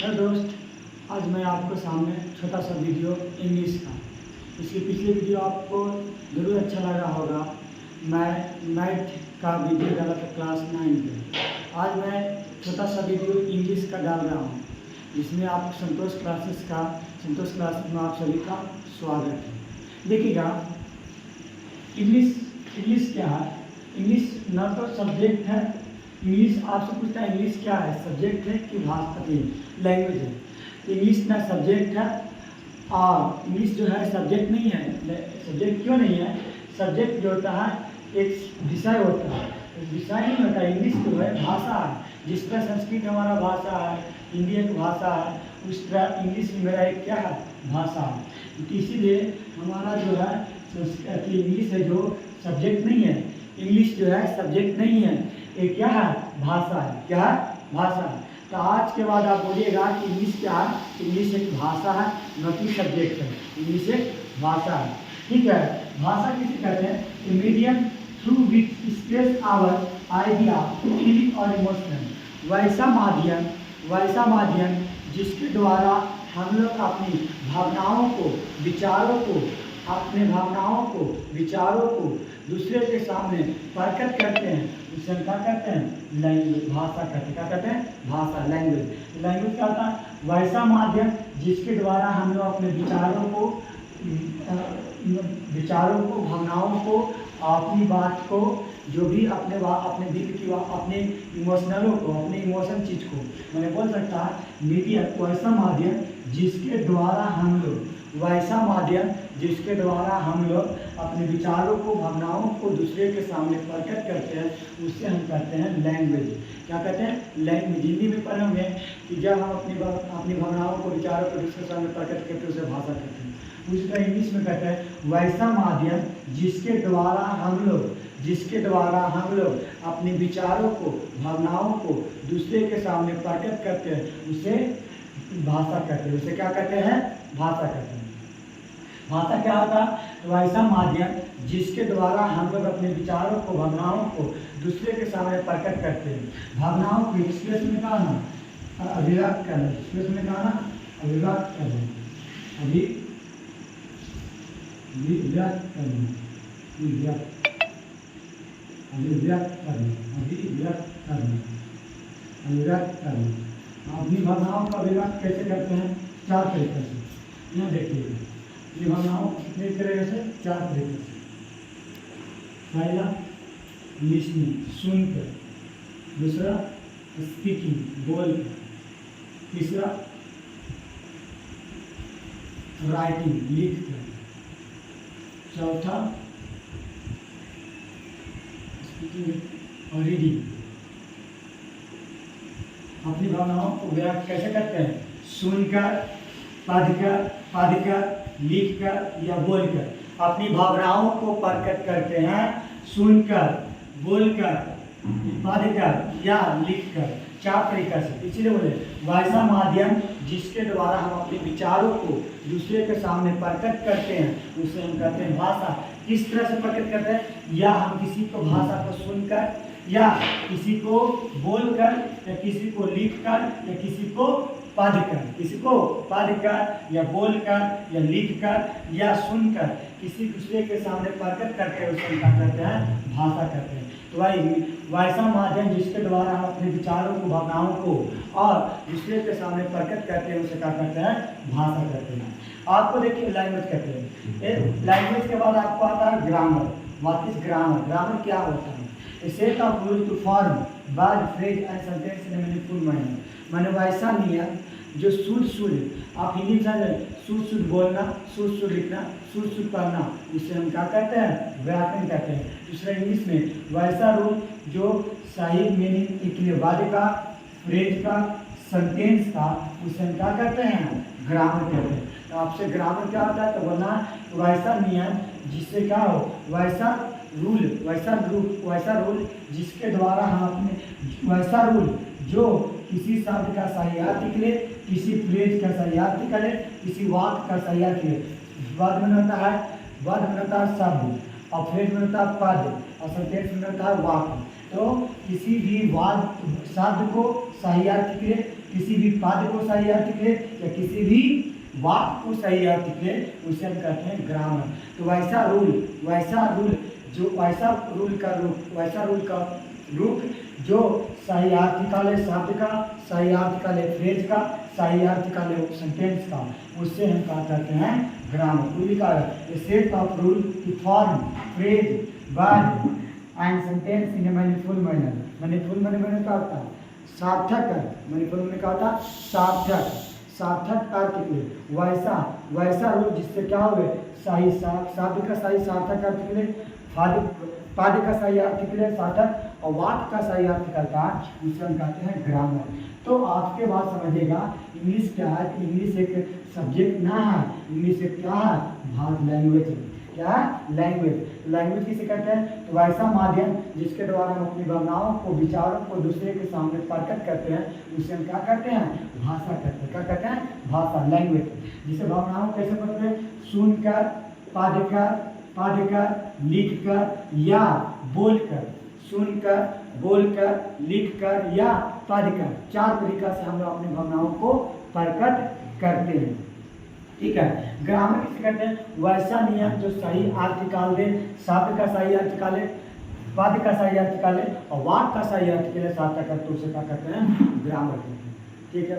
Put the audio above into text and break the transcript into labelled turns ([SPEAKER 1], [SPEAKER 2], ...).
[SPEAKER 1] Hello दोस्त, आज मैं आपको सामने छोटा सा वीडियो इंग्लिश का। इसकी पिछली वीडियो आपको ज़रूर अच्छा लगा होगा। मैं मैथ का वीडियो डाला था क्लास 9 पे। आज मैं छोटा सा वीडियो इंग्लिश का डाल रहा हूँ, जिसमें आप संतोष क्लासेस में आप सभी का स्वागत है। देखिएगा, इंग्लिश क्या है? इंग्लिश न तो सब्जेक्ट है। इंग्लिश आपसे पूछता है इंग्लिश क्या है, सब्जेक्ट है कि भाषा है, लैंग्वेज है। इंग्लिश ना सब्जेक्ट है और इंग्लिश जो है सब्जेक्ट नहीं है। सब्जेक्ट क्यों नहीं है? सब्जेक्ट जो होता है एक विषय होता है, विषय नहीं होता। इंग्लिश जो है भाषा है। जिस तरह संस्कृत हमारा भाषा है, हिंदी एक भाषा है, उस तरह इंग्लिश मेरा एक क्या है, भाषा है। तो इसीलिए हमारा जो है इंग्लिश है जो सब्जेक्ट नहीं है। इंग्लिश जो है सब्जेक्ट नहीं है, ये क्या है, भाषा है। क्या है? भाषा है। तो आज के बाद आप बोलिएगा कि इंग्लिश क्या है? इंग्लिश एक भाषा है, न कि सब्जेक्ट है। इंग्लिश एक भाषा है, ठीक है। भाषा किसे कहते हैं? Medium through which express our idea, feeling और इमोशनल। वैसा माध्यम जिसके द्वारा हम लोग अपनी भावनाओं को, विचारों को, दूसरे के सामने प्रकट करते हैं। उसे क्या कहते हैं? लैंग्वेज, भाषा कहते हैं। क्या कहते हैं? भाषा, लैंग्वेज। लैंग्वेज क्या होता है? वैसा माध्यम जिसके द्वारा हम लोग अपने विचारों को, भावनाओं को, अपनी बात को, जो भी अपने दिल की, अपने इमोशनलों को, अपने इमोशन चीज को मैंने बोल सकता है मीडिया, वैसा माध्यम जिसके द्वारा हम लोग अपने विचारों को, भावनाओं को दूसरे के सामने प्रकट करते हैं, उससे हम कहते हैं लैंग्वेज। क्या कहते हैं? लैंग्वेज। हिंदी में पढ़े होंगे कि जब हम अपनी भावनाओं को, विचारों को दूसरे के सामने प्रकट करते हैं, उसे भाषा कहते हैं। उसी तरह इंग्लिश में कहते हैं वैसा माध्यम जिसके द्वारा हम लोग अपने विचारों को, भावनाओं को दूसरे के सामने प्रकट करते हैं, उसे भाषा कहते हैं। उसे क्या कहते हैं? भाषा कहते हैं। भाषा क्या होता है? वैसा माध्यम जिसके द्वारा हम लोग अपने विचारों को, भावनाओं को दूसरे के सामने प्रकट करते हैं। भावनाओं को एक्सप्रेस में कहा ना, अभिव्यक्त करना। एक्सप्रेस में कहा ना, अभिव्यक्त करना। अभिव्यक्त करना। अपनी भावनाओं का अभिव्यक्त कैसे करते हैं? 4 तरीके से। यहाँ देखिए, ये भावनाओं कितने तरीके से? 4 तरीके से। पहला लिसनिंग, सुनकर। दूसरा स्पीकिंग, बोलकर। तीसरा राइटिंग, लिखकर। चौथा स्पीकिंग और रीडिंग। अपनी भावनाओं को व्यक्त कैसे करते हैं? सुनकर, पढ़कर, लिखकर या बोलकर। अपनी भावनाओं को प्रकट करते हैं सुनकर, बोलकर, पढ़कर या लिखकर। 4 तरीका से। इसीलिए बोले वैसा माध्यम जिसके द्वारा हम अपने विचारों को दूसरे के सामने प्रकट करते हैं, उसे हम कहते हैं भाषा। किस तरह से प्रकट करते हैं? या हम किसी को भाषा को सुनकर, या किसी को बोलकर, या किसी को लिखकर, या किसी को पढ़कर या बोलकर या लिखकर या सुनकर किसी दूसरे के सामने प्रकट करके उसे क्या कहते हैं? भाषा कहते हैं। तो वैसा माध्यम जिसके द्वारा हम अपने विचारों को, भावनाओं को और दूसरे के सामने प्रकट करते हैं, उसे क्या कहते हैं? भाषा कहते हैं। आपको देखिए लैंग्वेज कहते हैं। लैंग्वेज के बाद आपको आता है grammar. What is grammar? Grammar क्या होता है? A set of rules to form word, phrase and sentence in a meaningful manner। माने वैसा नियम जो शुद्ध, आप हिंदी में समझ, शुद्ध बोलना, शुद्ध लिखना, शुद्ध पढ़ना, उसे हम क्या कहते हैं? व्याकरण कहते हैं। दूसरा इंग्लिश में वैसा रूल जो सही मीनिंग निकले, वाक्य का, फ्रेज का, सेंटेंस का, उसे हम क्या कहते हैं? ग्रामर कहते हैं। तो आपसे ग्रामर क्या होता है? तो बोलना वैसा नियम जिससे क्या हो, वैसा रूल जिसके द्वारा हम अपने, वैसा रूल जो किसी शब्द का सही अर्थ निकले, किसी फ्रेज का सही अर्थ निकले, किसी वाक्य का सही अर्थ निकले। वर्ड में होता है शब्द, और फ्रेज में होता है पद, और सेंटेंस में होता है वाक्य। तो किसी भी शब्द को सही अर्थ निकले, किसी भी पद को सही अर्थ निकले या किसी भी वाक्य को सही अर्थ निकले उसे हम कहते हैं ग्रामर। तो वैसा रूल का रूप जो सही अर्थ निकाले शब्द का, सही अर्थ निकाले फ्रेज का, सही अर्थ निकाले सेंटेंस का, उससे हम क्या कहते हैं ग्रामर। रूल का set of rule to form phrase word and sentence in a meaningful manner. Meaningful manner क्या होता है? सार्थक अर्थ। मीनिंगफुल मैनर क्या होता है? सार्थक अर्थ के वैसा रूल जिससे क्या हो सही शब्द का सही सार्थक अर्थ के लिए, पद का सही अर्थ के लिए सार्थक और वाक्य का सही अर्थ निकलता है, उसे हम कहते हैं ग्रामर। तो आपके बात समझिएगा इंग्लिश क्या है? इंग्लिश एक सब्जेक्ट ना है, इंग्लिश एक क्या है? भाषा, लैंग्वेज है। क्या है? लैंग्वेज किसे कहते हैं? तो वैसा माध्यम जिसके द्वारा हम अपनी भावनाओं को, विचारों को दूसरे के सामने प्रकट करते हैं, उसे हम क्या कहते हैं? भाषा कहते हैं। क्या कहते हैं? भाषा, लैंग्वेज। जिसे भावनाओं कैसे करते हैं? सुनकर, पढ़कर, लिखकर या बोलकर। सुनकर, बोलकर, लिखकर या पढ़कर, 4 तरीका से हम लोग अपनी भावनाओं को प्रकट करते हैं। ठीक है। ग्रामर किसे कहते हैं? वैसा नियम जो सही अर्थ निकाल दे, शब्द का सही अर्थ निकाले, पद का सही अर्थ निकाले और वाक्य का सही अर्थ के लिए सार्थक अर्थ, उसे क्या कहते हैं? ग्रामर कहते हैं। ठीक है।